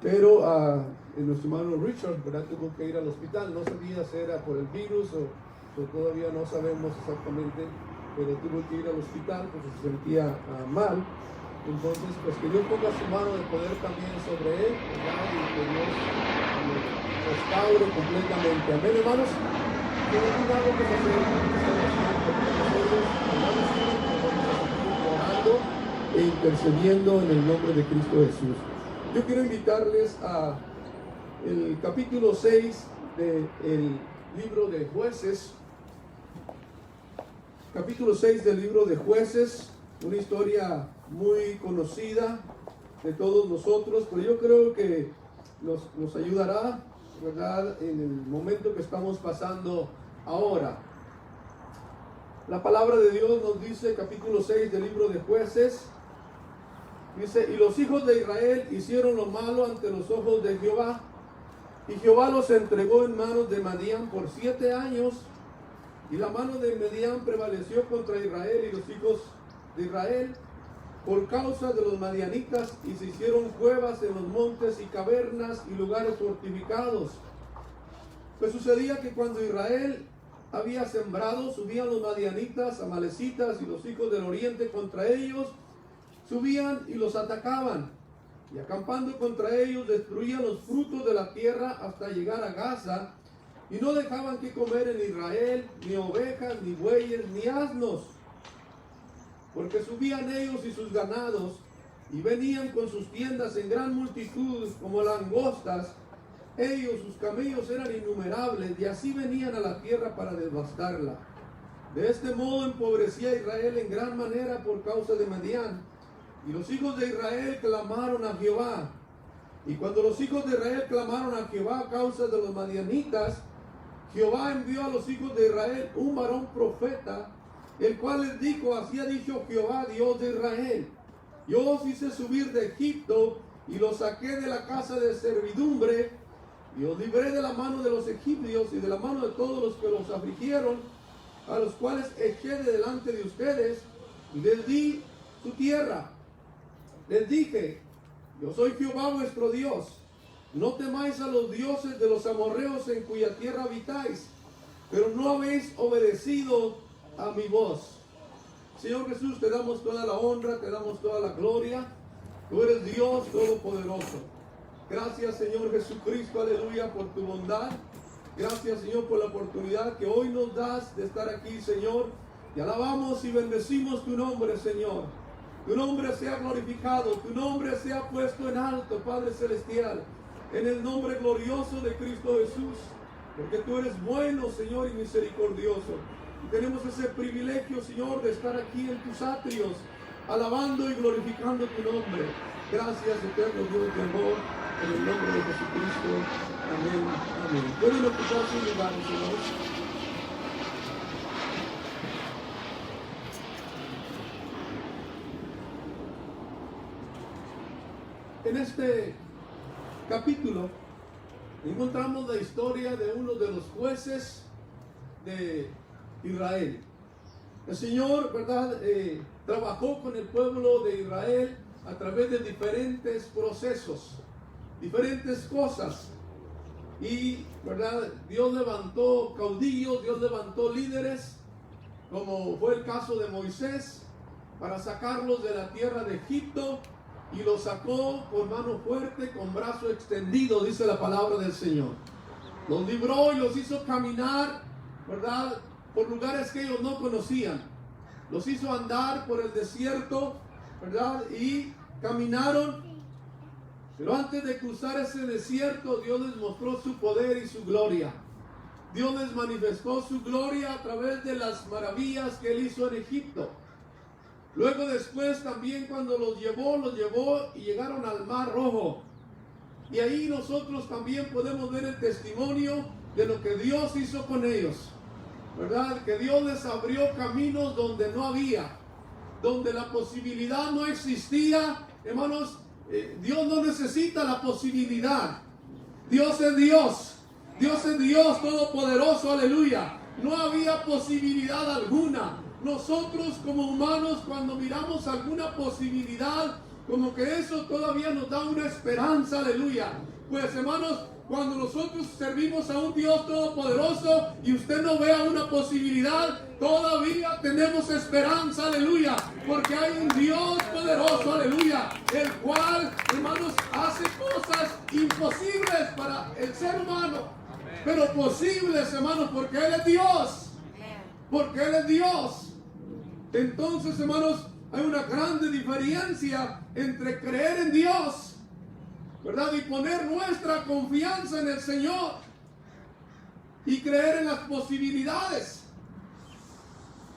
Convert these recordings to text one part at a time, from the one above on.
pero nuestro hermano Richard, ¿verdad?, tuvo que ir al hospital. No sabía si era por el virus o todavía no sabemos exactamente, pero tuvo que ir al hospital porque se sentía mal. Entonces, pues que Dios ponga su mano de poder también sobre él, ¿verdad?, y que Dios lo restaure completamente. Amén, hermanos. Tienen algo que hacer, orando e intercediendo en el nombre de Cristo Jesús. Yo quiero invitarles a el capítulo 6 del libro de Jueces. Capítulo 6 del libro de Jueces, una historia muy conocida de todos nosotros, pero yo creo que nos ayudará, ¿verdad?, en el momento que estamos pasando ahora. La palabra de Dios nos dice, capítulo 6 del libro de Jueces, dice: y los hijos de Israel hicieron lo malo ante los ojos de Jehová, y Jehová los entregó en manos de Madián por 7 años, y la mano de Madián prevaleció contra Israel y los hijos de Israel por causa de los madianitas, y se hicieron cuevas en los montes y cavernas y lugares fortificados. Pues sucedía que cuando Israel había sembrado, subían los madianitas, amalecitas y los hijos del oriente contra ellos, subían y los atacaban, y acampando contra ellos destruían los frutos de la tierra hasta llegar a Gaza, y no dejaban que comer en Israel ni ovejas, ni bueyes, ni asnos, porque subían ellos y sus ganados, y venían con sus tiendas en gran multitud como langostas. Ellos, sus camellos eran innumerables, y así venían a la tierra para devastarla. De este modo empobrecía Israel en gran manera por causa de Madián. Y los hijos de Israel clamaron a Jehová. Y cuando los hijos de Israel clamaron a Jehová a causa de los madianitas, Jehová envió a los hijos de Israel un varón profeta, el cual les dijo: así ha dicho Jehová, Dios de Israel: yo os hice subir de Egipto y los saqué de la casa de servidumbre, y os libré de la mano de los egipcios y de la mano de todos los que los afligieron, a los cuales eché de delante de ustedes, y les di su tierra. Les dije: yo soy Jehová vuestro Dios. No temáis a los dioses de los amorreos en cuya tierra habitáis, pero no habéis obedecido a mi voz. Señor Jesús, te damos toda la honra, te damos toda la gloria. Tú eres Dios todopoderoso. Gracias, Señor Jesucristo, aleluya, por tu bondad. Gracias, Señor, por la oportunidad que hoy nos das de estar aquí, Señor. Y alabamos y bendecimos tu nombre, Señor. Tu nombre sea glorificado, tu nombre sea puesto en alto, Padre Celestial, en el nombre glorioso de Cristo Jesús, porque tú eres bueno, Señor, y misericordioso. Y tenemos ese privilegio, Señor, de estar aquí en tus atrios, alabando y glorificando tu nombre. Gracias, eterno Dios de amor, en el nombre de Jesucristo. Amén, amén. Pueden ocupar sus lugares, Señor. En este capítulo encontramos la historia de uno de los jueces de Israel. El Señor, ¿verdad?, trabajó con el pueblo de Israel a través de diferentes procesos, diferentes cosas. Y, ¿verdad?, Dios levantó caudillos, Dios levantó líderes, como fue el caso de Moisés, para sacarlos de la tierra de Egipto. Y los sacó con mano fuerte, con brazo extendido, dice la palabra del Señor. Los libró y los hizo caminar, ¿verdad?, por lugares que ellos no conocían. Los hizo andar por el desierto, ¿verdad?, y caminaron. Pero antes de cruzar ese desierto, Dios les mostró su poder y su gloria. Dios les manifestó su gloria a través de las maravillas que Él hizo en Egipto. Luego después también cuando los llevó y llegaron al Mar Rojo. Y ahí nosotros también podemos ver el testimonio de lo que Dios hizo con ellos, ¿verdad? Que Dios les abrió caminos donde no había, donde la posibilidad no existía. Hermanos, Dios no necesita la posibilidad. Dios es Dios. Dios es Dios todopoderoso, aleluya. No había posibilidad alguna. Nosotros como humanos, cuando miramos alguna posibilidad, como que eso todavía nos da una esperanza, aleluya. Pues hermanos, cuando nosotros servimos a un Dios todopoderoso y usted no vea una posibilidad, todavía tenemos esperanza, aleluya, porque hay un Dios poderoso, aleluya, el cual, hermanos, hace cosas imposibles para el ser humano, pero posibles, hermanos, porque Él es Dios, porque Él es Dios. Entonces, hermanos, hay una grande diferencia entre creer en Dios, ¿verdad? Y poner nuestra confianza en el Señor y creer en las posibilidades.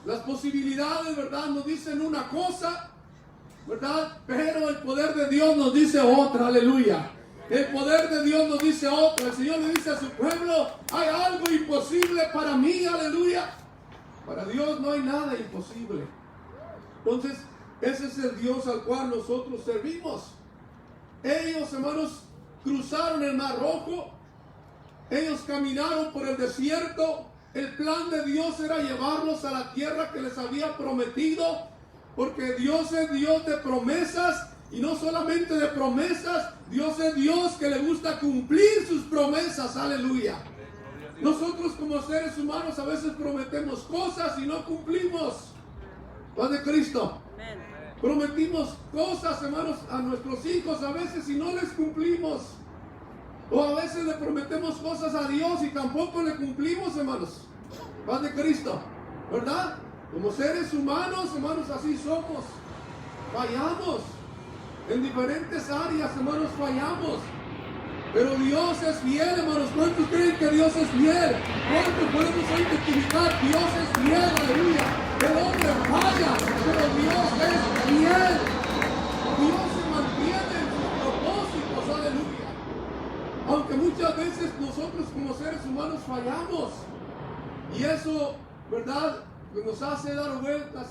Las posibilidades, ¿verdad?, nos dicen una cosa, ¿verdad? Pero el poder de Dios nos dice otra, aleluya. El poder de Dios nos dice otra. El Señor le dice a su pueblo, hay algo imposible para mí, aleluya. Para Dios no hay nada imposible. Entonces, ese es el Dios al cual nosotros servimos. Ellos, hermanos, cruzaron el Mar Rojo. Ellos caminaron por el desierto. El plan de Dios era llevarlos a la tierra que les había prometido, porque Dios es Dios de promesas, y no solamente de promesas, Dios es Dios que le gusta cumplir sus promesas, aleluya. Nosotros como seres humanos a veces prometemos cosas y no cumplimos. Paz de Cristo. Prometimos cosas, hermanos, a nuestros hijos a veces y no les cumplimos. O a veces le prometemos cosas a Dios y tampoco le cumplimos, hermanos. Paz de Cristo, ¿verdad? Como seres humanos, hermanos, así somos. Fallamos. En diferentes áreas, hermanos, fallamos. Pero Dios es fiel, hermanos. ¿Cuántos creen que Dios es fiel? ¿Cuántos podemos identificar? Dios es fiel, aleluya. El hombre falla, pero Dios es fiel. Dios se mantiene en sus propósitos, aleluya. Aunque muchas veces nosotros como seres humanos fallamos. Y eso, ¿verdad?, pues nos hace dar vueltas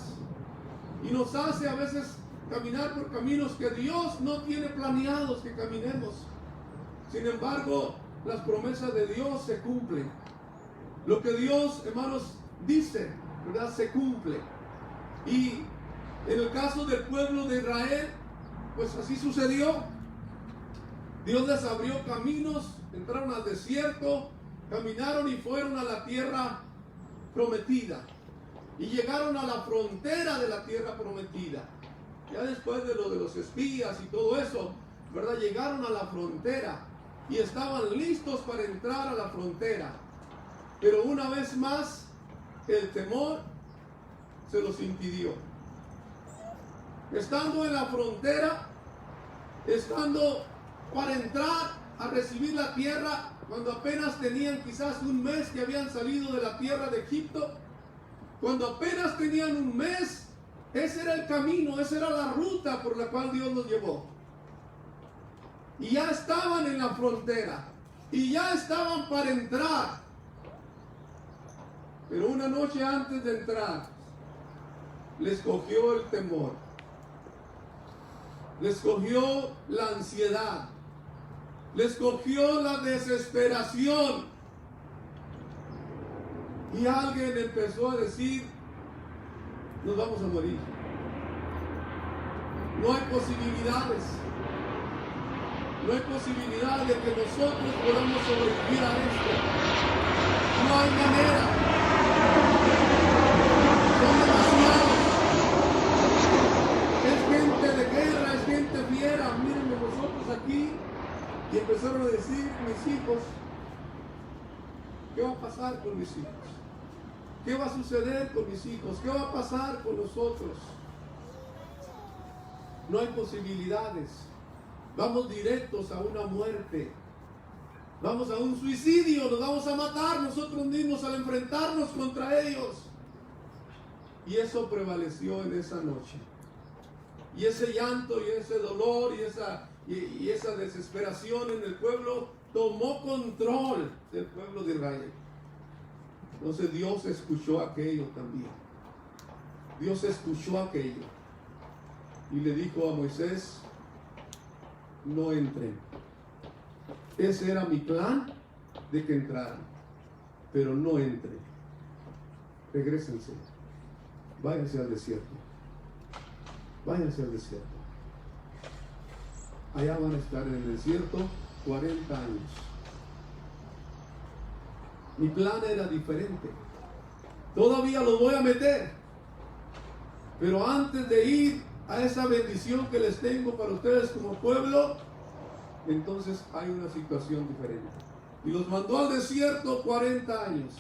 y nos hace a veces caminar por caminos que Dios no tiene planeados que caminemos. Sin embargo, las promesas de Dios se cumplen. Lo que Dios, hermanos, dice, ¿verdad?, se cumple. Y en el caso del pueblo de Israel, pues así sucedió. Dios les abrió caminos, entraron al desierto, caminaron y fueron a la tierra prometida. Y llegaron a la frontera de la tierra prometida. Ya después de lo de los espías y todo eso, ¿verdad?, llegaron a la frontera y estaban listos para entrar a la frontera. Pero una vez más, el temor se los impidió. Estando en la frontera, estando para entrar a recibir la tierra, cuando apenas tenían quizás un mes que habían salido de la tierra de Egipto, cuando apenas tenían un mes, ese era el camino, esa era la ruta por la cual Dios los llevó. Y ya estaban en la frontera, y ya estaban para entrar. Pero una noche antes de entrar, les cogió el temor, les cogió la ansiedad, les cogió la desesperación. Y alguien empezó a decir, nos vamos a morir. No hay posibilidades. No hay posibilidad de que nosotros podamos sobrevivir a esto. No hay manera. Son demasiados. Es gente de guerra, es gente fiera. Mírenme nosotros aquí. Y empezaron a decir, mis hijos, ¿qué va a pasar con mis hijos? ¿Qué va a suceder con mis hijos? ¿Qué va a pasar con nosotros? No hay posibilidades. Vamos directos a una muerte. Vamos a un suicidio. Nos vamos a matar nosotros mismos al enfrentarnos contra ellos. Y eso prevaleció en esa noche. Y ese llanto y ese dolor y esa desesperación en el pueblo tomó control del pueblo de Israel. Entonces Dios escuchó aquello también. Dios escuchó aquello. Y le dijo a Moisés, no entren. Ese era mi plan de que entraran. Pero no entren. Regrésense. Váyanse al desierto. Váyanse al desierto. allá van a estar en el desierto 40 años. Mi plan era diferente. Todavía los voy a meter. Pero antes de ir a esa bendición que les tengo para ustedes como pueblo, entonces hay una situación diferente. Y los mandó al desierto 40 años.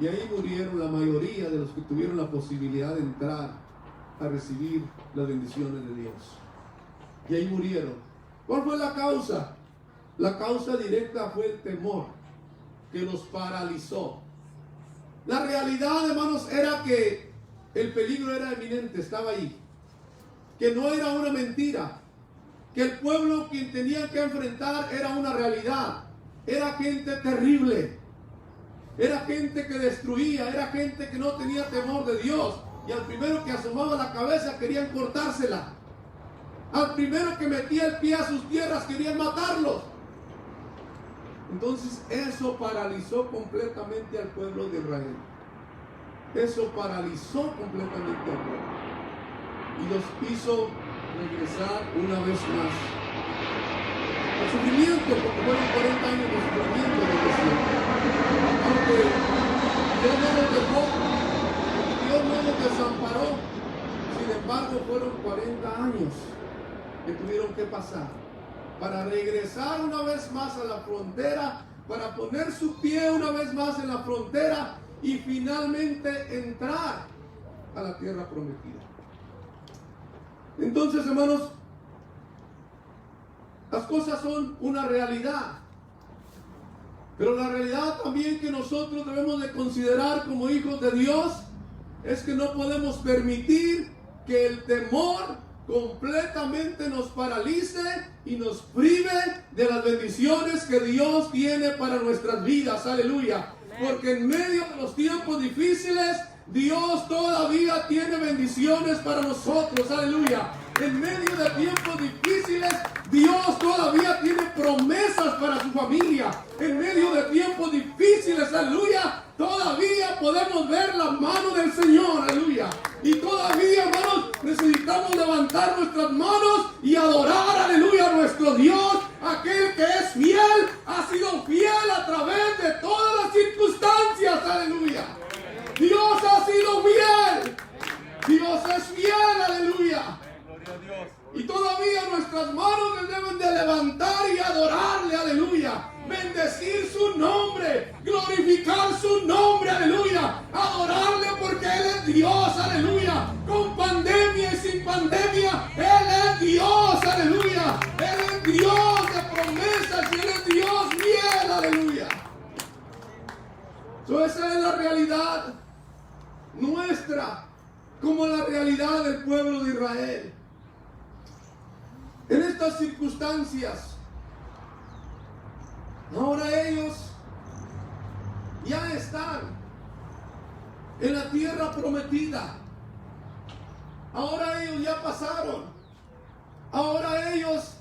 Y ahí murieron la mayoría de los que tuvieron la posibilidad de entrar a recibir las bendiciones de Dios. Y ahí murieron. ¿Cuál fue la causa? La causa directa fue el temor que los paralizó. La realidad, hermanos, era que el peligro era eminente, estaba ahí. Que no era una mentira. Que el pueblo que tenían que enfrentar era una realidad. Era gente terrible. Era gente que destruía. Era gente que no tenía temor de Dios. Y al primero que asomaba la cabeza querían cortársela. Al primero que metía el pie a sus tierras querían matarlos. Entonces eso paralizó completamente al pueblo de Israel. Eso paralizó completamente al pueblo. Y los hizo regresar una vez más al sufrimiento, porque fueron 40 años de sufrimiento del desierto. Aunque Dios no los dejó, Dios no los desamparó, sin embargo fueron 40 años que tuvieron que pasar para regresar una vez más a la frontera, para poner su pie una vez más en la frontera y finalmente entrar a la tierra prometida. Entonces, hermanos, las cosas son una realidad, pero la realidad también que nosotros debemos de considerar como hijos de Dios es que no podemos permitir que el temor completamente nos paralice y nos prive de las bendiciones que Dios tiene para nuestras vidas. Aleluya. Porque en medio de los tiempos difíciles, Dios todavía tiene bendiciones para nosotros. Aleluya. En medio de tiempos difíciles, Dios todavía tiene promesas para su familia. En medio de tiempos difíciles, aleluya, todavía podemos ver la mano del Señor. Aleluya. Y todavía, hermanos, necesitamos levantar nuestras manos y adorar, aleluya, a nuestro Dios, aquel que es fiel, ha sido fiel a través de todas las circunstancias. Aleluya. Dios ha sido fiel. Dios es fiel. Aleluya. Y todavía nuestras manos les deben de levantar y adorarle, aleluya. Bendecir su nombre, glorificar su nombre, aleluya. Adorarle porque Él es Dios, aleluya. Con pandemia y sin pandemia, Él es Dios, aleluya. Él es Dios de promesas y Él es Dios fiel, aleluya. Esa es la realidad nuestra, como la realidad del pueblo de Israel. En estas circunstancias, ahora ellos ya están en la tierra prometida. Ahora ellos ya pasaron. Ahora ellos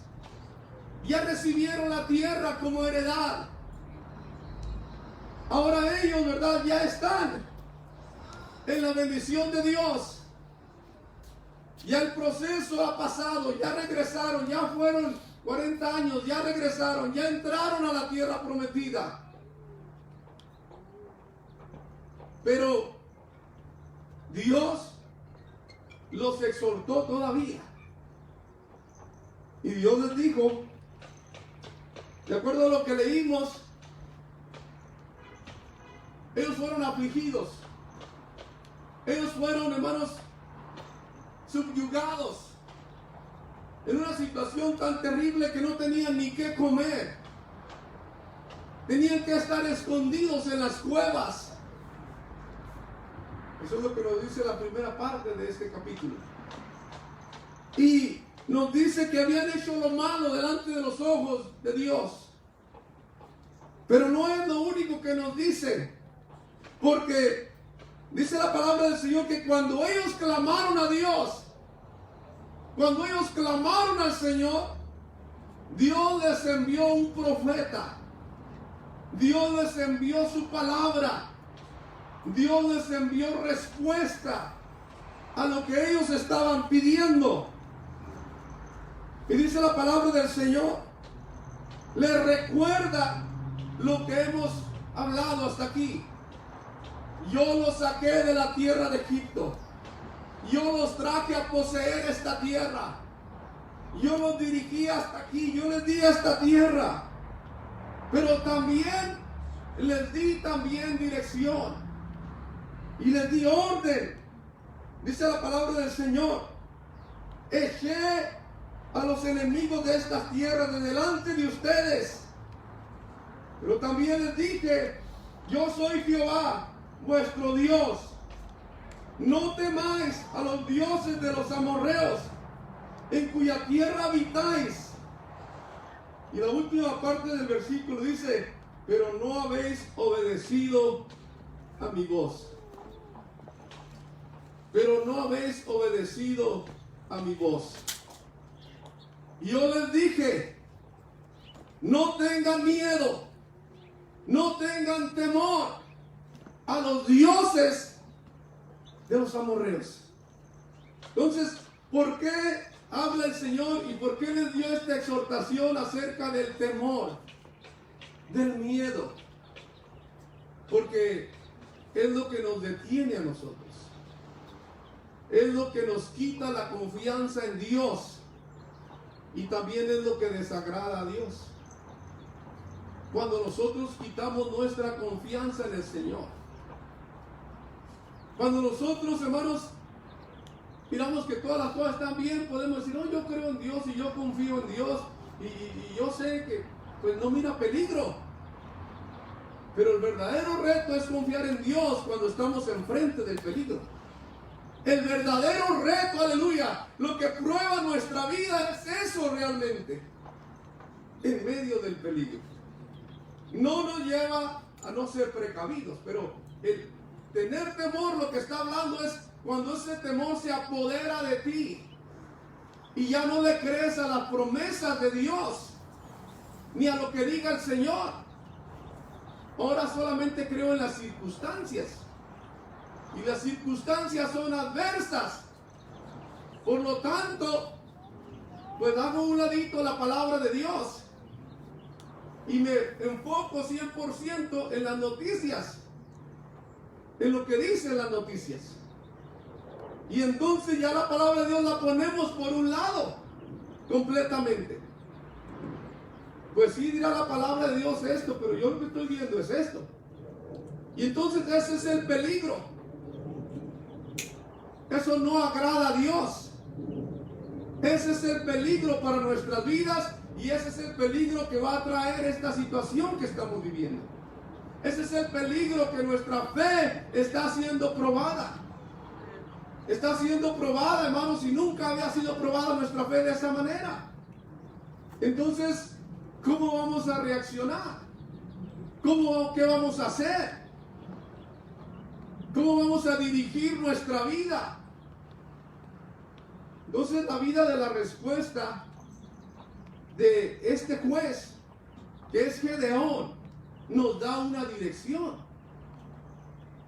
ya recibieron la tierra como heredad. Ahora ellos, ¿verdad? Ya están en la bendición de Dios. Ya el proceso ha pasado, ya regresaron, ya fueron 40 años, ya regresaron, ya entraron a la tierra prometida. Pero Dios los exhortó todavía. Y Dios les dijo, de acuerdo a lo que leímos, ellos fueron afligidos. Ellos fueron, hermanos, subyugados en una situación tan terrible que no tenían ni qué comer. Tenían que estar escondidos en las cuevas. Eso es lo que nos dice la primera parte de este capítulo. Y nos dice que habían hecho lo malo delante de los ojos de Dios. Pero no es lo único que nos dice, porque dice la palabra del Señor que cuando ellos clamaron a Dios, cuando ellos clamaron al Señor, Dios les envió un profeta. Dios les envió su palabra. Dios les envió respuesta a lo que ellos estaban pidiendo. Y dice la palabra del Señor, le recuerda lo que hemos hablado hasta aquí. Yo los saqué de la tierra de Egipto. Yo los traje a poseer esta tierra. Yo los dirigí hasta aquí. Yo les di esta tierra. Pero también les di dirección. Y les di orden. Dice la palabra del Señor. Eché a los enemigos de estas tierras de delante de ustedes. Pero también les dije, yo soy Jehová, vuestro Dios. No temáis a los dioses de los amorreos, en cuya tierra habitáis. Y la última parte del versículo dice, pero no habéis obedecido a mi voz. Pero no habéis obedecido a mi voz. Y yo les dije, no tengan miedo, no tengan temor a los dioses de los amorreos. Entonces, ¿por qué habla el Señor y por qué les dio esta exhortación acerca del temor, del miedo? Porque es lo que nos detiene a nosotros. Es lo que nos quita la confianza en Dios. Y también es lo que desagrada a Dios. Cuando nosotros quitamos nuestra confianza en el Señor. Cuando nosotros, hermanos, miramos que todas las cosas están bien, podemos decir, no, yo creo en Dios y yo confío en Dios. Y yo sé que pues no mira peligro. Pero el verdadero reto es confiar en Dios cuando estamos enfrente del peligro. El verdadero reto, aleluya, lo que prueba nuestra vida es eso realmente, en medio del peligro. No nos lleva a no ser precavidos, pero el tener temor, lo que está hablando es cuando ese temor se apodera de ti y ya no le crees a las promesas de Dios, ni a lo que diga el Señor. Ahora solamente creo en las circunstancias. Y las circunstancias son adversas. Por lo tanto, pues hago un ladito la palabra de Dios. Y me enfoco 100% en las noticias. En lo que dicen las noticias. Y entonces ya la palabra de Dios la ponemos por un lado. Completamente. Pues sí dirá la palabra de Dios esto, pero yo lo que estoy viendo es esto. Y entonces ese es el peligro. Eso no agrada a Dios. Ese es el peligro para nuestras vidas y ese es el peligro que va a traer esta situación que estamos viviendo. Ese es el peligro que nuestra fe está siendo probada. Está siendo probada, hermanos, y nunca había sido probada nuestra fe de esa manera. Entonces, ¿cómo vamos a reaccionar? ¿Qué vamos a hacer? ¿Cómo vamos a dirigir nuestra vida? Entonces la vida de la respuesta de este juez, que es Gedeón, nos da una dirección.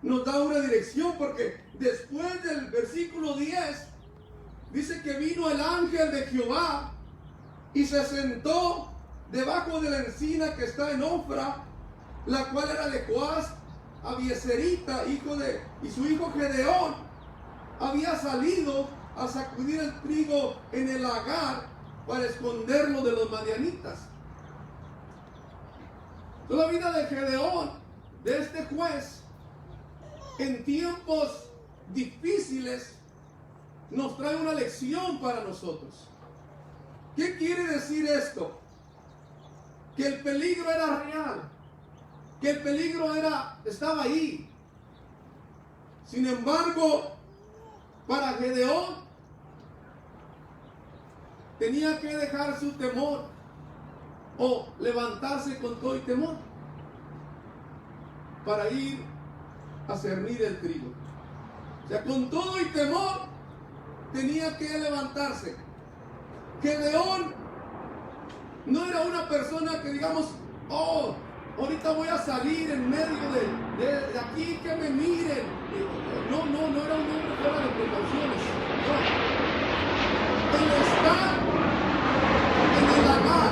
Nos da una dirección porque después del versículo 10 dice que vino el ángel de Jehová y se sentó debajo de la encina que está en Ofra, la cual era de Joás, Abieserita, y su hijo Gedeón había salido a sacudir el trigo en el lagar para esconderlo de los madianitas. Toda la vida de Gedeón, de este juez, en tiempos difíciles, nos trae una lección para nosotros. ¿Qué quiere decir esto? Que el peligro era real, que el peligro estaba ahí. Sin embargo, para Gedeón tenía que dejar su temor o levantarse con todo y temor para ir a cernir el trigo. O sea, con todo y temor tenía que levantarse. Gedeón no era una persona que digamos, oh, ahorita voy a salir en medio de aquí, que me miren. No era un hombre fuera de precauciones. No. El estar Agar.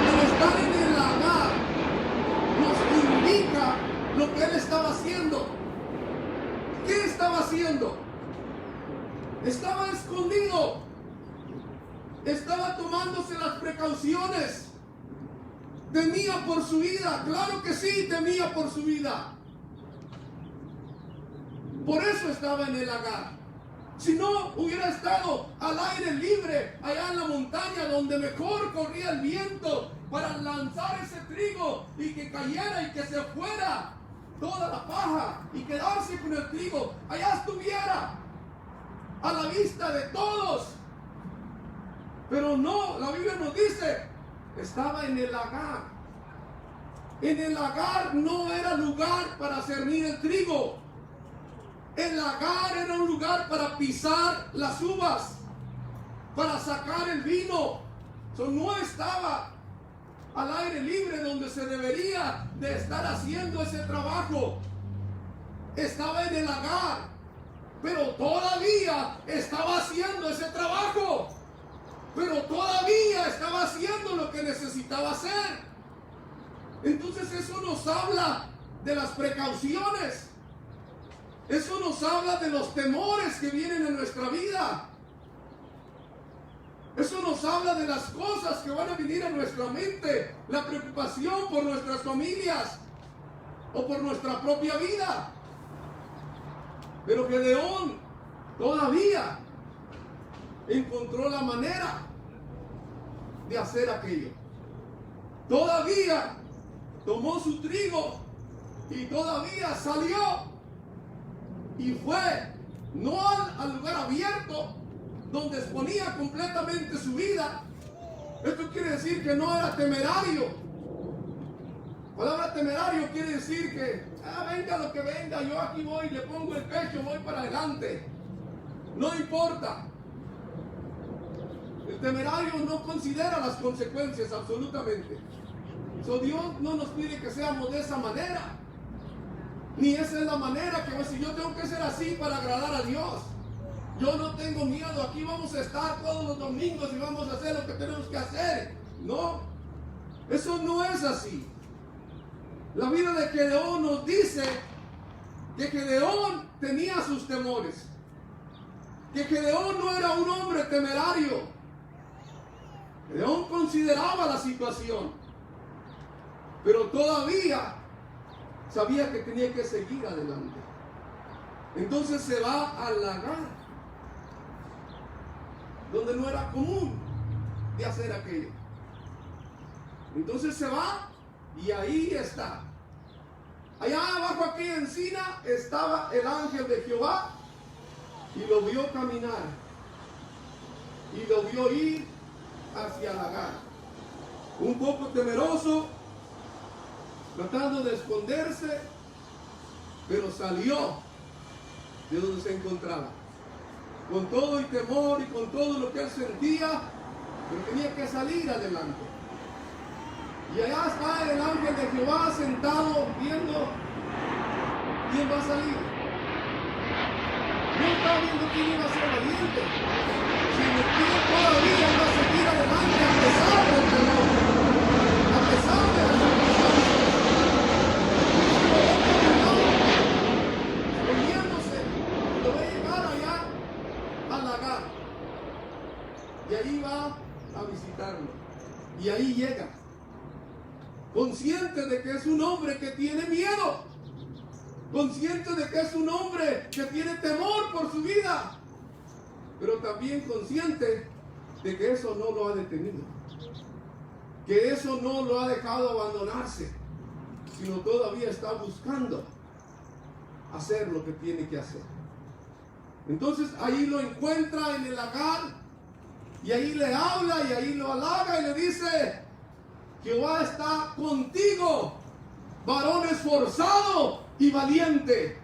Pero estar en el Agar nos indica lo que él estaba haciendo. ¿Qué estaba haciendo? Estaba escondido. Estaba tomándose las precauciones. Temía por su vida. Claro que sí, temía por su vida. Por eso estaba en el Agar. Si no, hubiera estado al aire libre, allá en la montaña, donde mejor corría el viento para lanzar ese trigo y que cayera y que se fuera toda la paja y quedarse con el trigo. Allá estuviera, a la vista de todos. Pero no, la Biblia nos dice, estaba en el Agar. En el Agar no era lugar para cernir el trigo. El Agar era un lugar para pisar las uvas, para sacar el vino. No estaba al aire libre donde se debería de estar haciendo ese trabajo. Estaba en el Agar, pero todavía estaba haciendo ese trabajo. Pero todavía estaba haciendo lo que necesitaba hacer. Entonces eso nos habla de las precauciones. Eso nos habla de los temores que vienen en nuestra vida. Eso nos habla de las cosas que van a venir a nuestra mente. La preocupación por nuestras familias o por nuestra propia vida. Pero Gedeón todavía encontró la manera de hacer aquello. Todavía tomó su trigo y todavía salió. Y fue no al lugar abierto donde exponía completamente su vida. Esto quiere decir que no era temerario. La palabra temerario quiere decir que venga lo que venga, yo aquí voy, le pongo el pecho, voy para adelante. No importa. El temerario no considera las consecuencias absolutamente. Dios no nos pide que seamos de esa manera. Ni esa es la manera que si yo tengo que ser así para agradar a Dios. Yo no tengo miedo, aquí vamos a estar todos los domingos y vamos a hacer lo que tenemos que hacer. No, eso no es así. La vida de Gedeón nos dice que Gedeón tenía sus temores. Que Gedeón no era un hombre temerario. Gedeón consideraba la situación. Pero todavía sabía que tenía que seguir adelante. Entonces se va al Agar, donde no era común de hacer aquello. Entonces se va y ahí está. Allá abajo, aquella encina, estaba el ángel de Jehová y lo vio caminar y lo vio ir hacia el Agar, un poco temeroso, tratando de esconderse, pero salió de donde se encontraba, con todo y temor y con todo lo que él sentía, pero tenía que salir adelante. Y allá está el ángel de Jehová sentado viendo quién va a salir. No está viendo quién iba a ser valiente, sino quién todavía va a seguir adelante a pesar del temor, a pesar de la circunstancia. Lo va a llegar allá al Agar. Y ahí va a visitarlo. Y ahí llega. Consciente de que es un hombre que tiene miedo. Consciente de que es un hombre que tiene temor por su vida. Pero también consciente de que eso no lo ha detenido. Que eso no lo ha dejado abandonarse. Sino todavía está buscando hacer lo que tiene que hacer. Entonces ahí lo encuentra en el Agar y ahí le habla y ahí lo halaga y le dice: Jehová está contigo, varón esforzado y valiente.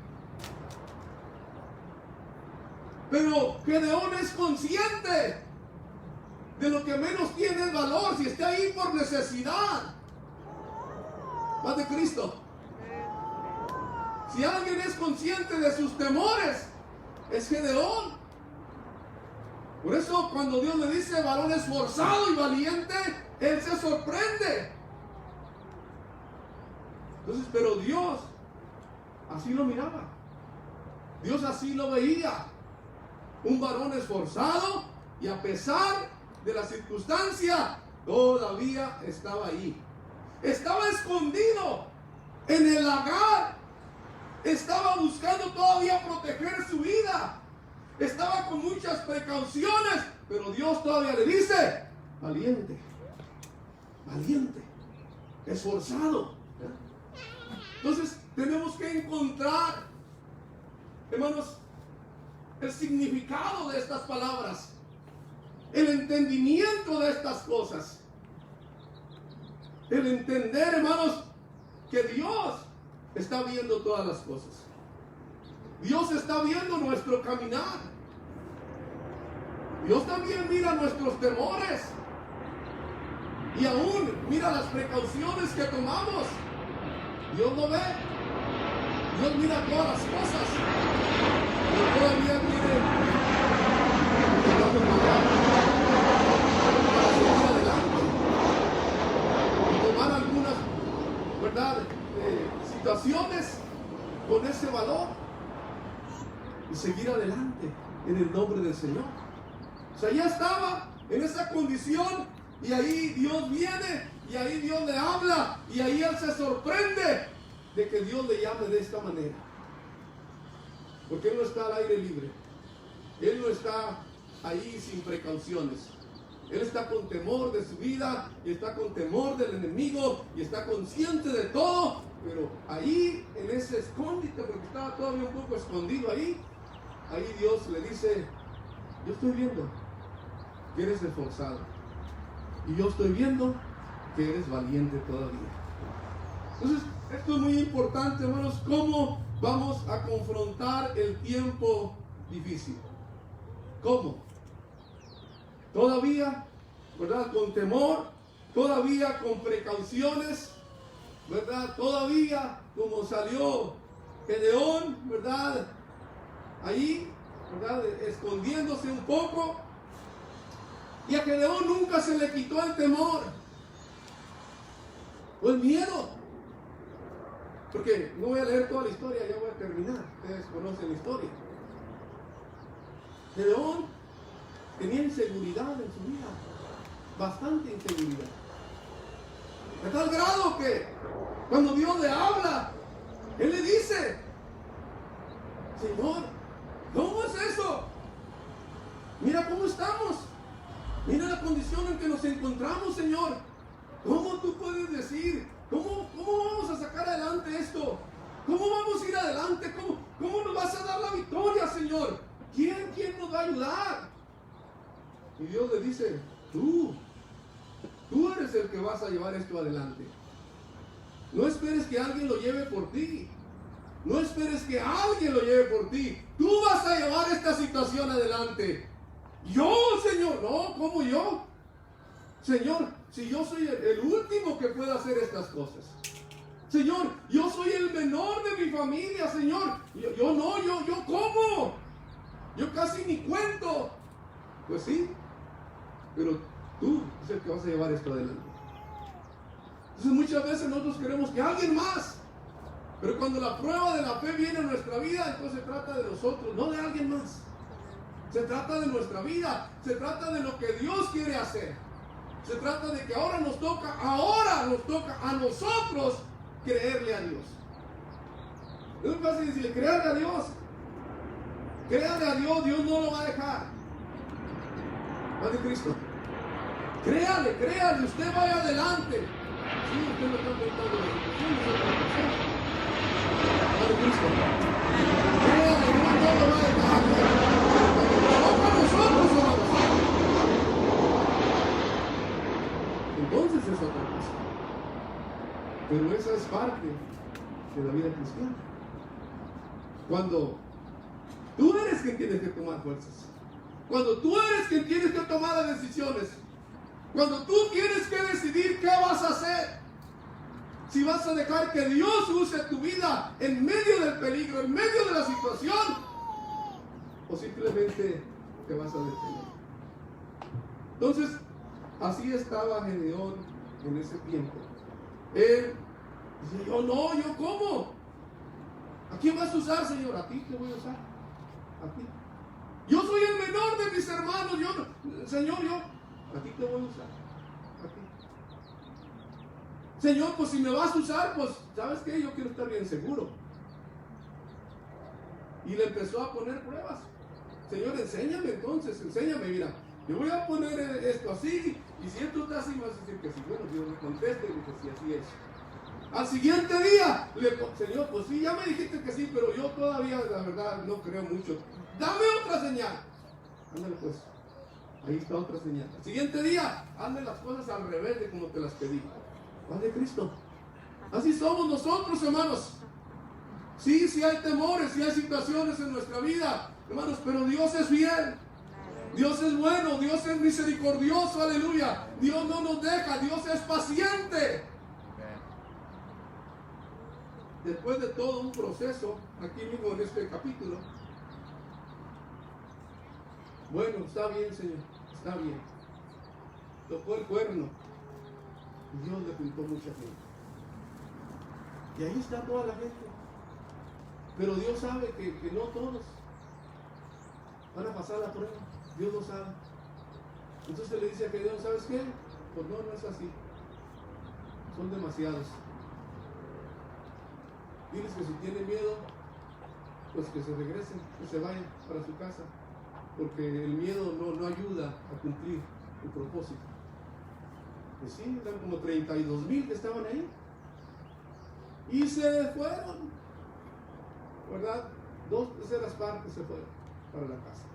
Pero Gedeón es consciente de lo que menos tiene el valor, si está ahí por necesidad. Paz de Cristo. Si alguien es consciente de sus temores, es Gedeón. Por eso cuando Dios le dice varón esforzado y valiente, él se sorprende. Entonces, pero Dios así lo miraba. Dios así lo veía. Un varón esforzado y a pesar de la circunstancia, todavía estaba ahí. Estaba escondido en el lagar. Estaba buscando todavía proteger su vida. Estaba con muchas precauciones, pero Dios todavía le dice, valiente, valiente, esforzado. Entonces tenemos que encontrar, hermanos, el significado de estas palabras, el entendimiento de estas cosas, el entender, hermanos, que Dios está viendo todas las cosas. Dios está viendo nuestro caminar. Dios también mira nuestros temores y aún mira las precauciones que tomamos. Dios lo ve. Dios mira todas las cosas. Pero todavía quiere que podamos pagar para seguir adelante y tomar algunas, ¿verdad?, situaciones con ese valor y seguir adelante en el nombre del Señor. O sea, ya estaba en esa condición y ahí Dios viene y ahí Dios le habla y ahí él se sorprende de que Dios le llame de esta manera. Porque él no está al aire libre. Él no está ahí sin precauciones. Él está con temor de su vida y está con temor del enemigo y está consciente de todo. Pero ahí en ese escondite, porque estaba todavía un poco escondido ahí Dios le dice, yo estoy viendo que eres esforzado y yo estoy viendo que eres valiente todavía. Entonces, esto es muy importante, hermanos, cómo vamos a confrontar el tiempo difícil. ¿Cómo? Todavía, ¿verdad?, con temor, todavía con precauciones, ¿verdad? Todavía como salió Gedeón, ¿verdad?, ahí, ¿verdad?, escondiéndose un poco. Y a Gedeón nunca se le quitó el temor o el miedo. Porque no voy a leer toda la historia, ya voy a terminar. Ustedes conocen la historia. Gedeón tenía inseguridad en su vida, bastante inseguridad. A tal grado que cuando Dios le habla, él le dice, Señor, ¿cómo es eso? Mira cómo estamos. Mira la condición en que nos encontramos, Señor. ¿Cómo tú puedes decir? ¿Cómo vamos a sacar adelante esto? ¿Cómo vamos a ir adelante? ¿Cómo nos vas a dar la victoria, Señor? ¿Quién nos va a ayudar? Y Dios le dice, tú eres el que vas a llevar esto adelante. No esperes que alguien lo lleve por ti. No esperes que alguien lo lleve por ti. Tú vas a llevar esta situación adelante. Yo, Señor, no, ¿cómo yo? Señor, si yo soy el último que pueda hacer estas cosas. Señor, yo soy el menor de mi familia, Señor. Yo ¿cómo? Yo casi ni cuento. Pues sí, pero tú es el que vas a llevar esto adelante. Entonces muchas veces nosotros queremos que alguien más. Pero cuando la prueba de la fe viene a nuestra vida, entonces se trata de nosotros, no de alguien más. Se trata de nuestra vida, se trata de lo que Dios quiere hacer. Se trata de que ahora nos toca a nosotros creerle a Dios. Es muy fácil decirle, créale a Dios. Créale a Dios, Dios no lo va a dejar. Padre Cristo. Créale, usted vaya adelante. Sí, usted no está enfrentando la situación, Padre Cristo. Créale, Dios no lo va a dejar. Nosotros. Entonces es otra cosa. Pero esa es parte de la vida cristiana. Cuando tú eres quien tienes que tomar fuerzas. Cuando tú eres quien tienes que tomar las decisiones. Cuando tú tienes que decidir qué vas a hacer. Si vas a dejar que Dios use tu vida en medio del peligro, en medio de la situación, o simplemente te vas a detener. Entonces, así estaba Gedeón en ese tiempo. Él dice, yo ¿cómo? ¿A quién vas a usar, Señor? A ti te voy a usar. A ti. Yo soy el menor de mis hermanos. Señor, a ti te voy a usar. A ti. Señor, pues si me vas a usar, pues, ¿sabes qué? Yo quiero estar bien seguro. Y le empezó a poner pruebas. Señor, enséñame entonces, mira, yo voy a poner esto así, y si esto está así, vas a decir que sí. Bueno, Dios me conteste, y dice, sí, así es. Al siguiente día, Señor, pues sí, ya me dijiste que sí, pero yo todavía, la verdad, no creo mucho. Dame otra señal. Ándale pues, ahí está otra señal. Al siguiente día, hazme las cosas al revés de como te las pedí. Paz de Cristo. Así somos nosotros, hermanos. Sí, sí hay temores, sí hay situaciones en nuestra vida, hermanos, pero Dios es fiel. Dios es bueno, Dios es misericordioso, aleluya. Dios no nos deja, Dios es paciente. Después de todo un proceso, aquí mismo en este capítulo, bueno, está bien, Señor, está bien. Tocó el cuerno y Dios le pintó mucha gente. Y ahí está toda la gente. Pero Dios sabe que no todos van a pasar la prueba. Dios lo sabe. Entonces le dice a Gedeón, ¿sabes qué? Pues no es así. Son demasiados. Diles que si tienen miedo, pues que se regresen, que se vayan para su casa. Porque el miedo no ayuda a cumplir el propósito. Pues sí, eran como 32,000 que estaban ahí. Y se fueron. ¿Verdad? 2/3 partes se fueron para la casa.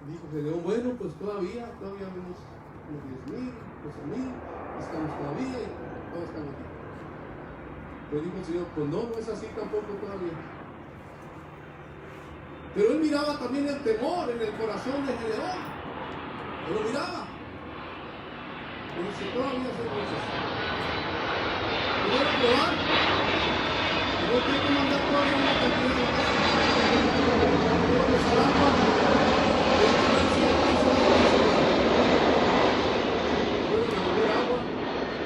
Dijo Gedeón, bueno, pues todavía vemos unos 10,000, 12,000, estamos todavía y todos estamos aquí. Pero dijo el Señor, pues no es así tampoco todavía. Pero él miraba también el temor en el corazón de Gedeón. Él lo miraba. Y dice, todavía son cosas. ¿Voy a probar? No tengo que mandar todavía una cantidad de cosas.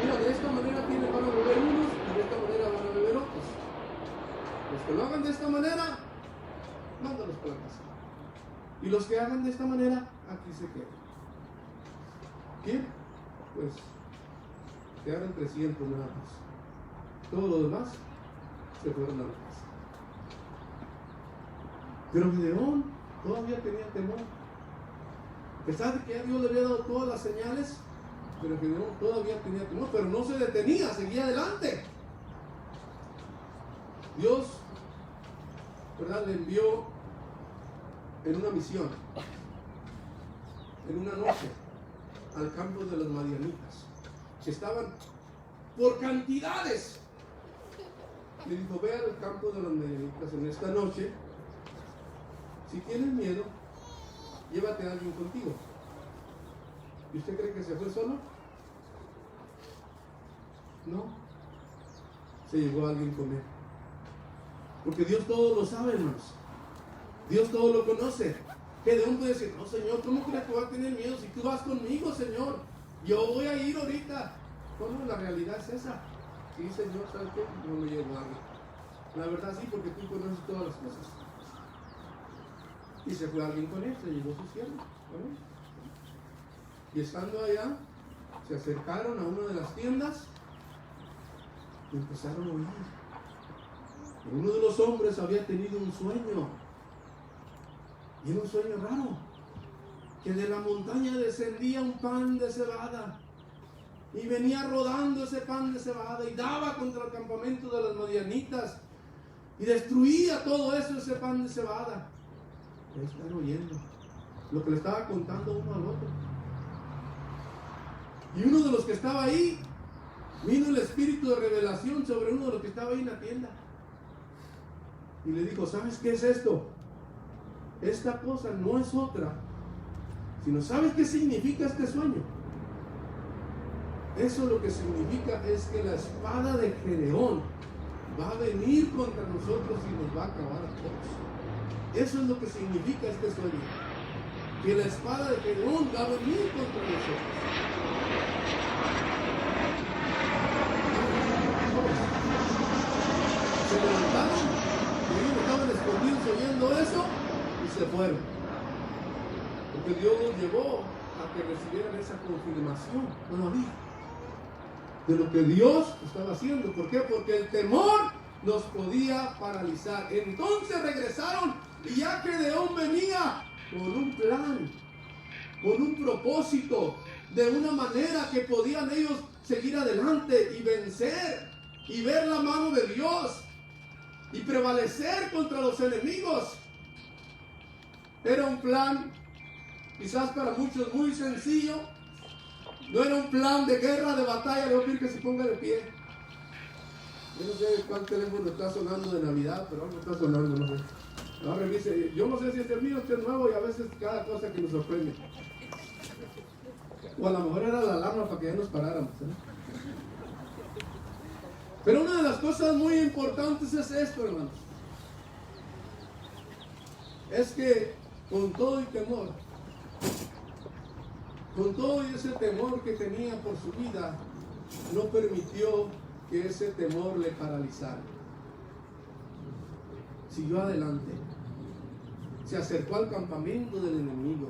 Mira, de esta manera van a beber unos y de esta manera van a beber otros. Los que lo hagan de esta manera, mándalos para casa. Y los que hagan de esta manera, aquí se quedan. ¿Quién? Pues quedaron 300 nada más. Todo lo demás se fueron a la casa. Pero Gedeón todavía tenía temor. A pesar de que ya Dios le había dado todas las señales, pero Gedeón todavía tenía temor, pero no se detenía, seguía adelante. Dios, ¿verdad?, le envió en una misión, en una noche, al campo de los madianitas, que estaban por cantidades. Le dijo, ve al campo de los madianitas en esta noche. Si tienes miedo, llévate a alguien contigo. ¿Y usted cree que se fue solo? No. Se llevó a alguien con él. Porque Dios todo lo sabe, hermanos. Dios todo lo conoce. Gedeón puede decir, no, Señor, ¿cómo crees que voy a tener miedo si tú vas conmigo, Señor? Yo voy a ir ahorita. ¿Cómo? La realidad es esa. Sí, Señor, ¿sabes qué? No me llevo a alguien. La verdad sí, porque tú conoces todas las cosas. Y se fue alguien con él, se llevó su siervo. Y estando allá, se acercaron a una de las tiendas y empezaron a oír. Uno de los hombres había tenido un sueño. Y era un sueño raro. Que de la montaña descendía un pan de cebada. Y venía rodando ese pan de cebada y daba contra el campamento de las madianitas. Y destruía todo eso, ese pan de cebada. Están oyendo lo que le estaba contando uno al otro. Y uno de los que estaba ahí, vino el espíritu de revelación sobre uno de los que estaba ahí en la tienda. Y le dijo, ¿sabes qué es esto? Esta cosa no es otra, sino ¿sabes qué significa este sueño? Eso lo que significa es que la espada de Gedeón va a venir contra nosotros y nos va a acabar a todos. Eso es lo que significa este sueño. que la espada de Gedeón va a venir contra nosotros. Se levantaron, y ellos estaban escondidos oyendo eso y se fueron. Porque Dios los llevó a que recibieran esa confirmación todavía de lo que Dios estaba haciendo. ¿Por qué? Porque el temor nos podía paralizar. Entonces regresaron y ya Gedeón venía con un plan, con un propósito, de una manera que podían ellos seguir adelante y vencer y ver la mano de Dios y prevalecer contra los enemigos. Era un plan quizás para muchos muy sencillo. No era un plan de guerra, de batalla. Le voy a pedir que se ponga de pie. Yo no sé cuál teléfono está sonando de Navidad, pero algo está sonando, no sé. No, revise. Yo no sé si es el mío, es nuevo, y a veces cada cosa que nos sorprende. O a lo mejor era la alarma para que ya nos paráramos, Pero una de las cosas muy importantes es esto, hermanos. Es que con todo y temor, con todo y ese temor que tenía por su vida, no permitió que ese temor le paralizara. Siguió adelante. Se acercó al campamento del enemigo.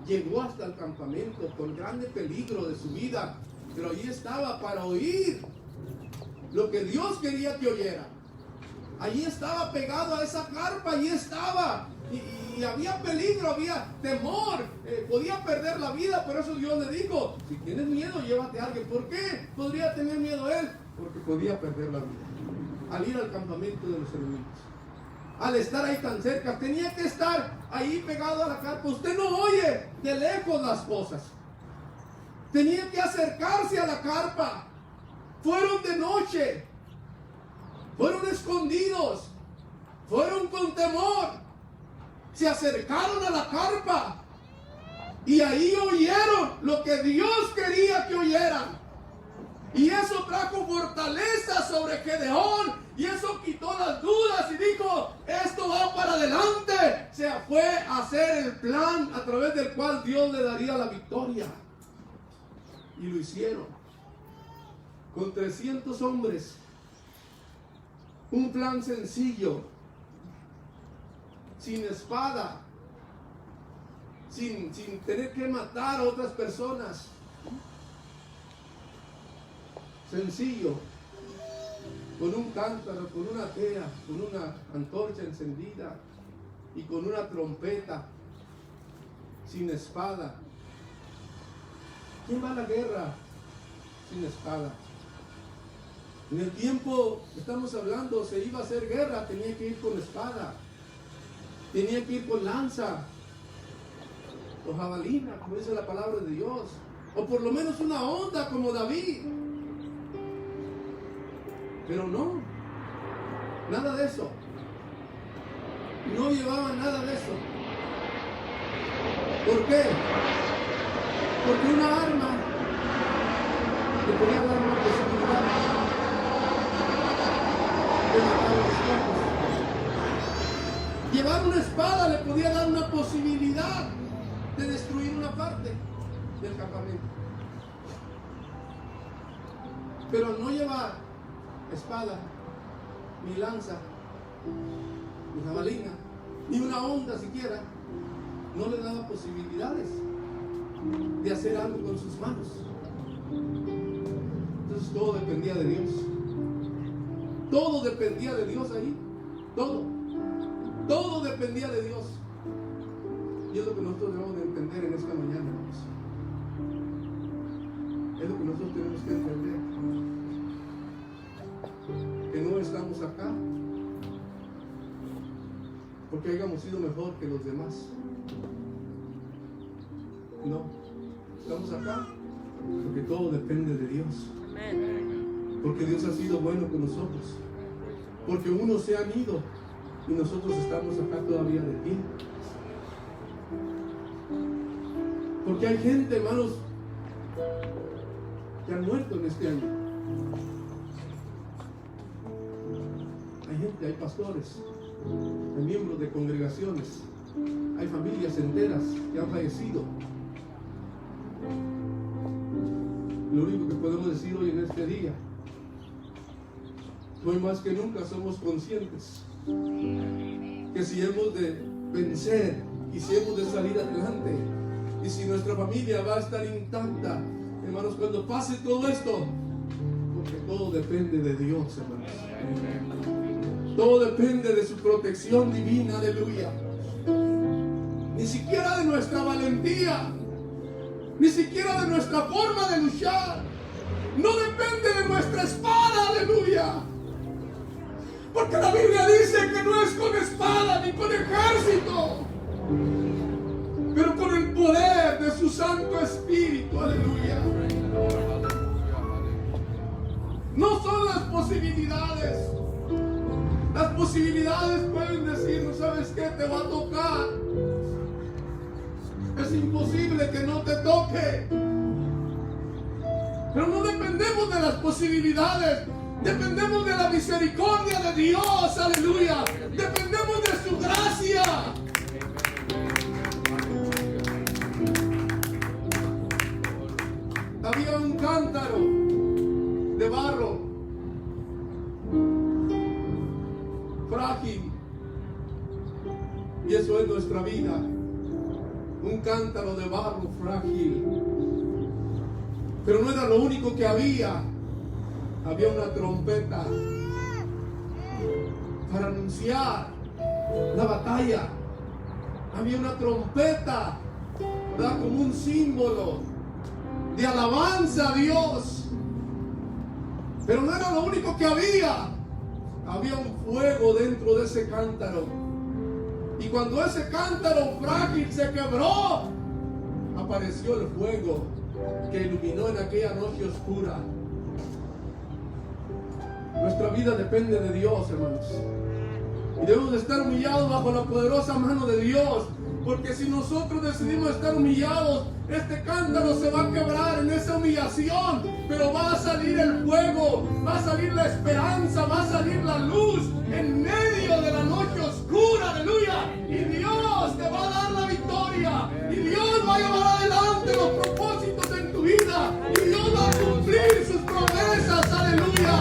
Llegó hasta el campamento con grande peligro de su vida. Pero allí estaba para oír lo que Dios quería que oyera. Allí estaba pegado a esa carpa, allí estaba. Y había peligro, había temor, podía perder la vida. Por eso Dios le dijo: si tienes miedo, llévate a alguien. ¿Por qué podría tener miedo él? Porque podía perder la vida al ir al campamento de los enemigos. Al estar ahí tan cerca, tenía que estar ahí pegado a la carpa. Usted no oye de lejos las cosas. Tenía que acercarse a la carpa. Fueron de noche, fueron escondidos, fueron con temor. Se acercaron a la carpa y ahí oyeron lo que Dios quería que oyeran. Y eso trajo fortaleza sobre Gedeón, y eso quitó las dudas y dijo: esto va para adelante. Se fue a hacer el plan a través del cual Dios le daría la victoria. Y lo hicieron con 300 hombres. Un plan sencillo, sin espada, sin tener que matar a otras personas. Sencillo, con un cántaro, con una tea, con una antorcha encendida y con una trompeta, sin espada. ¿Quién va a la guerra sin espada? En el tiempo que estamos hablando, se iba a hacer guerra, tenía que ir con espada, tenía que ir con lanza o jabalina, como dice la palabra de Dios, o por lo menos una honda como David. Pero no, nada de eso. No llevaban nada de eso. ¿Por qué? Porque una arma le podía dar una posibilidad de matar a los cuerpos. Llevar una espada le podía dar una posibilidad de destruir una parte del campamento. Pero al no llevar espada, ni lanza, ni jabalina, ni una honda siquiera, no le daba posibilidades de hacer algo con sus manos. Entonces todo dependía de Dios. Todo dependía de Dios ahí. Todo dependía de Dios. Y es lo que nosotros debemos de entender en esta mañana, hermanos. Es lo que nosotros tenemos que entender. Que no estamos acá porque hayamos sido mejor que los demás. No, estamos acá porque todo depende de Dios. Porque Dios ha sido bueno con nosotros. Porque unos se han ido y nosotros estamos acá todavía de pie. Porque hay gente, hermanos, que han muerto en este año. Hay gente, hay pastores, hay miembros de congregaciones Hay familias enteras que han fallecido. Lo único que podemos decir hoy en este día, hoy más que nunca somos conscientes que si hemos de vencer y si hemos de salir adelante y si nuestra familia va a estar intacta, hermanos, cuando pase todo esto, porque todo depende de Dios, hermanos. Todo depende de su protección divina, aleluya. Ni siquiera de nuestra valentía, ni siquiera de nuestra forma de luchar. No depende de nuestra espada, aleluya. Porque la Biblia dice que no es con espada ni con ejército, pero con el poder de su Santo Espíritu, aleluya. No son las posibilidades. Las posibilidades pueden decir, no sabes qué, te va a tocar. Es imposible que no te toque. Pero no dependemos de las posibilidades. Dependemos de la misericordia de Dios, aleluya. Dependemos de su gracia. Había un cántaro de barro frágil, y eso es nuestra vida. Un cántaro de barro frágil. Pero no era lo único que había. Había una trompeta para anunciar la batalla. Había una trompeta, ¿verdad?, como un símbolo de alabanza a Dios. Pero no era lo único que había. Había un fuego dentro de ese cántaro. Y cuando ese cántaro frágil se quebró, apareció el fuego que iluminó en aquella noche oscura. Nuestra vida depende de Dios, hermanos. Y debemos de estar humillados bajo la poderosa mano de Dios. Porque si nosotros decidimos estar humillados, este cántaro se va a quebrar en esa humillación. Pero va a salir el fuego, va a salir la esperanza, va a salir la luz en medio de la noche oscura, aleluya. Y Dios te va a dar la victoria. Y Dios va a llevar adelante los propósitos en tu vida. Y Dios va a cumplir sus promesas, aleluya.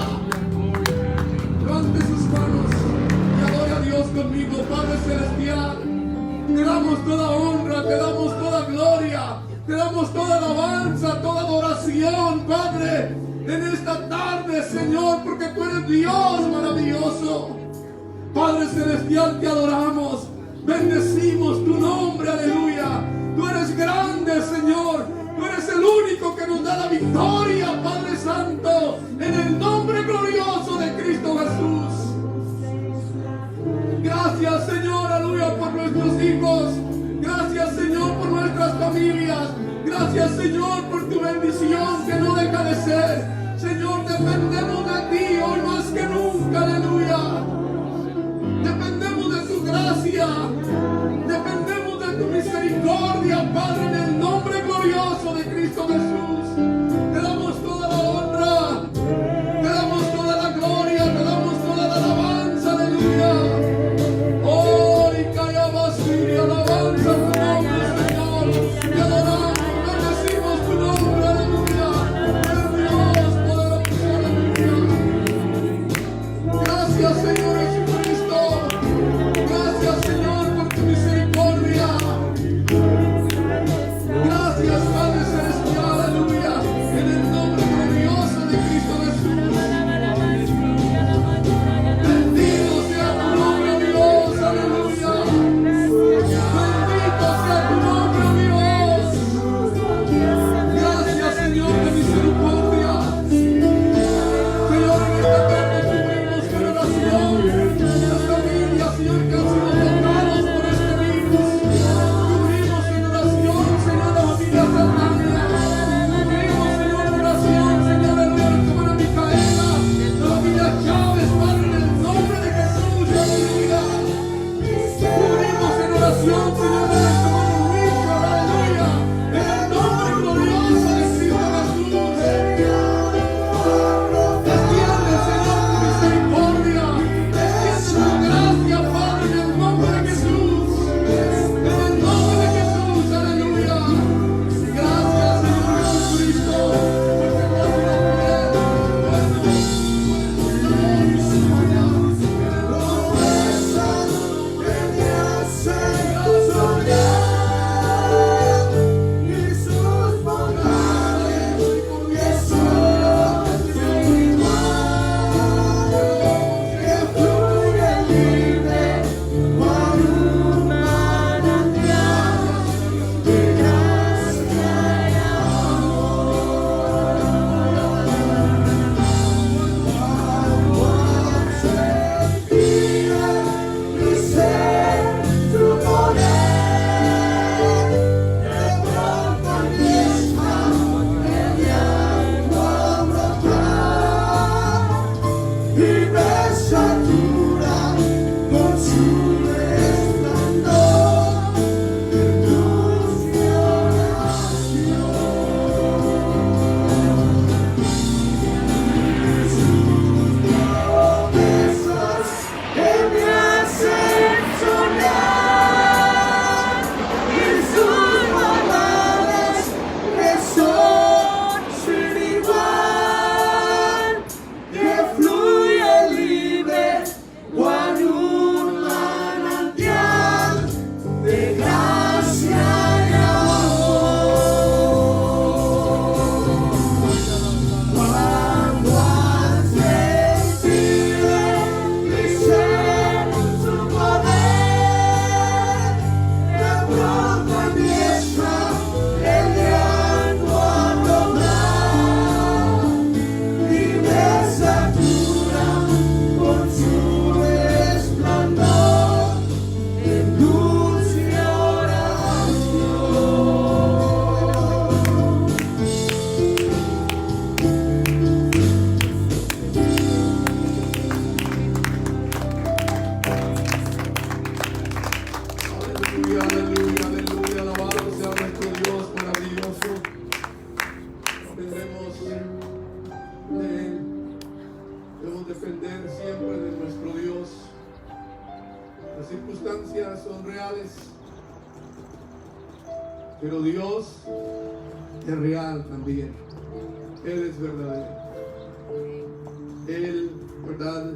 Levante sus manos y adore a Dios conmigo, Padre Celestial. Te damos toda honra, te damos toda gloria, te damos toda alabanza, toda adoración, Padre, en esta tarde, Señor, porque tú eres Dios maravilloso. Padre Celestial, te adoramos, bendecimos tu nombre, aleluya. Tú eres grande, Señor, tú eres el único que nos da la victoria, Padre Santo, en el nombre glorioso de Cristo Jesús. Gracias, Señor, aleluya, por nuestros hijos. Gracias, Señor, por nuestras familias. Gracias, Señor, por tu bendición que no deja de ser. Señor, dependemos de ti hoy más que nunca, aleluya. Dependemos de tu gracia. Dependemos de tu misericordia, Padre, en el nombre glorioso de Cristo Jesús. Te damos toda la honra. Te damos toda la gloria. Te damos toda la alabanza, aleluya. Alabanza tu nombre, Señor. Te adoramos, bendecimos tu nombre, aleluya. Eres Dios poderoso, aleluya. Gracias, Señor Jesucristo. Gracias, Señor, por tu misericordia. Gracias, Padre Celestial. circunstancias son reales, pero Dios es real también. Él es verdadero. Él, ¿verdad?,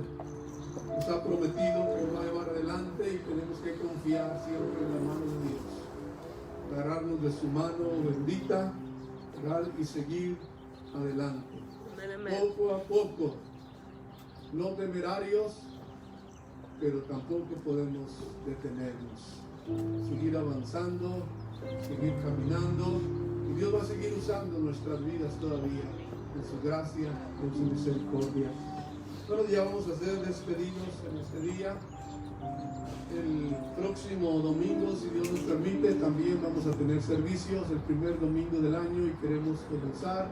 nos ha prometido que nos va a llevar adelante y tenemos que confiar siempre en la mano de Dios. Agarrarnos de su mano bendita, ¿verdad?, y seguir adelante. Poco a poco, no temerarios, pero tampoco podemos detenernos. Seguir avanzando, seguir caminando, y Dios va a seguir usando nuestras vidas todavía, en su gracia, en su misericordia. Bueno, ya vamos a ser despedidos en este día. El próximo domingo, si Dios nos permite, también vamos a tener servicios el primer domingo del año y queremos comenzar,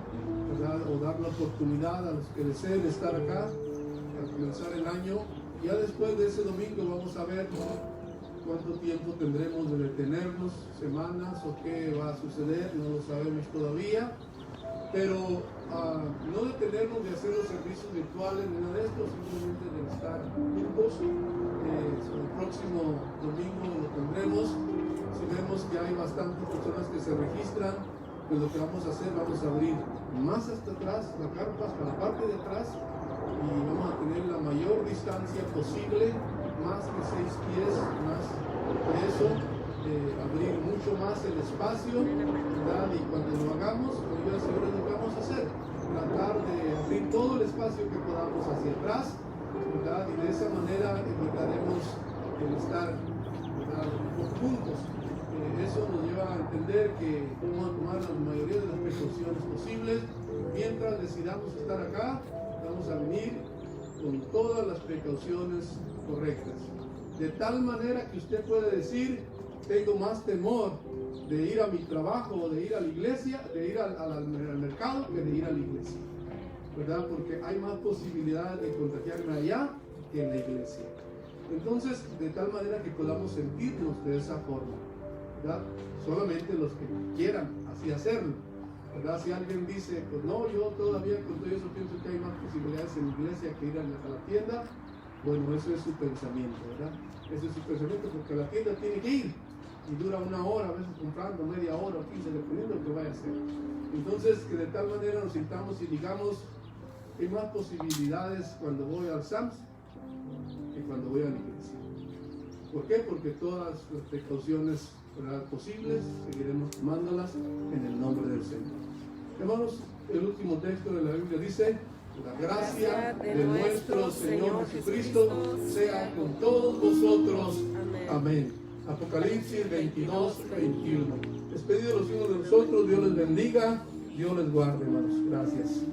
¿verdad?, o dar la oportunidad a los que deseen estar acá para comenzar el año. Ya después de ese domingo vamos a ver cuánto tiempo tendremos de detenernos, semanas o qué va a suceder, no lo sabemos todavía, pero no detenernos de hacer los servicios virtuales ni nada de esto, simplemente de estar juntos. El próximo domingo lo tendremos. Si vemos que hay bastantes personas que se registran, pues lo que vamos a hacer, vamos a abrir más hasta atrás la carpa, hasta la parte de atrás, y vamos a tener la mayor distancia posible, más que 6 pies, más de eso, abrir mucho más el espacio, ¿verdad? Y cuando lo hagamos, con ayuda del Señor, es lo que vamos a hacer, tratar de abrir todo el espacio que podamos hacia atrás, ¿verdad? Y de esa manera evitaremos el estar, ¿verdad?, juntos. Eso nos lleva a entender que vamos a tomar la mayoría de las precauciones posibles. Mientras decidamos estar acá, vamos a venir con todas las precauciones correctas, de tal manera que usted puede decir: tengo más temor de ir a mi trabajo o de ir a la iglesia, de ir al mercado, que de ir a la iglesia, ¿verdad? Porque hay más posibilidad de contagiarme allá que en la iglesia. Entonces, de tal manera que podamos sentirnos de esa forma, ¿verdad? Solamente los que quieran así hacerlo, ¿verdad? Si alguien dice, pues no, yo todavía con todo eso pienso que hay más posibilidades en la iglesia que ir a la tienda, bueno, eso es su pensamiento, ¿verdad? Ese es su pensamiento, porque la tienda tiene que ir y dura 1 hora, a veces comprando media hora o 15, dependiendo de lo que vaya a hacer. Entonces, que de tal manera nos sintamos y digamos: hay más posibilidades cuando voy al Sams que cuando voy a la iglesia. ¿Por qué? Porque todas las precauciones, ¿verdad?, posibles, seguiremos tomándolas en el nombre del Señor. Hermanos, el último texto de la Biblia dice: la gracia de nuestro Señor Jesucristo sea con todos vosotros. Amén. Apocalipsis 22:21. Despedidos los unos de nosotros, Dios les bendiga, Dios les guarde, hermanos. Gracias.